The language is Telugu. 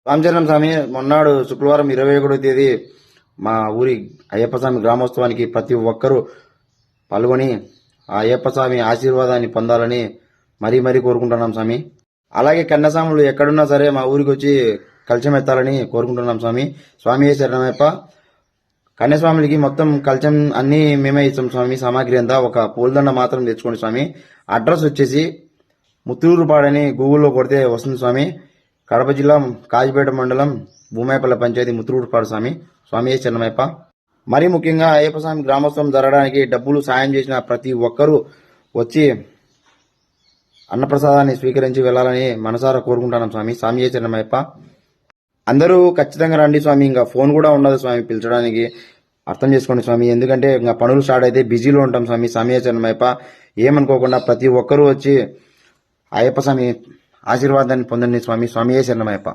రామచరణం స్వామి మొన్నాడు శుక్రవారం 21వ తేదీ మా ఊరి అయ్యప్ప స్వామి గ్రామోత్సవానికి ప్రతి ఒక్కరూ పాల్గొని ఆ అయ్యప్ప స్వామి ఆశీర్వాదాన్ని పొందాలని మరీ మరీ కోరుకుంటున్నాం స్వామి. అలాగే కన్నస్వాములు ఎక్కడున్నా సరే మా ఊరికి వచ్చి కలశం ఎత్తాలని కోరుకుంటున్నాం స్వామి. స్వామి శరణమయ్యప్ప. కన్యాస్వాములకి మొత్తం కలశం అన్నీ మేమే ఇస్తాం స్వామి. సామాగ్రి అంతా ఒక పూలదండ మాత్రం తెచ్చుకోండి స్వామి. అడ్రస్ వచ్చేసి ముత్తూరుపాడని గూగుల్లో కొడితే వస్తుంది స్వామి. కడప జిల్లా కాజిపేట మండలం భూమాయపల్లి పంచాయతీ ముత్తూరుపాడు స్వామి. స్వామి శరణమయ్యప్ప. మరీ ముఖ్యంగా అయ్యప్ప స్వామి గ్రామోత్సవం జరగడానికి డబ్బులు సాయం చేసిన ప్రతి ఒక్కరూ వచ్చి అన్నప్రసాదాన్ని స్వీకరించి వెళ్లాలని మనసారా కోరుకుంటున్నాం స్వామి. స్వామి శరణమయ్యప్ప. అందరూ ఖచ్చితంగా రండి స్వామి. ఇంకా ఫోన్ కూడా ఉండదు స్వామి పిలిచడానికి. అర్థం చేసుకోండి స్వామి. ఎందుకంటే ఇంకా పనులు స్టార్ట్ అయితే బిజీలో ఉంటాం స్వామి. స్వామి శరణమయ్యప్ప. ఏమనుకోకుండా ప్రతి ఒక్కరూ వచ్చి అయ్యప్ప స్వామి ఆశీర్వాదాన్ని పొందండి స్వామి. స్వామి శరణమయ్యప్ప.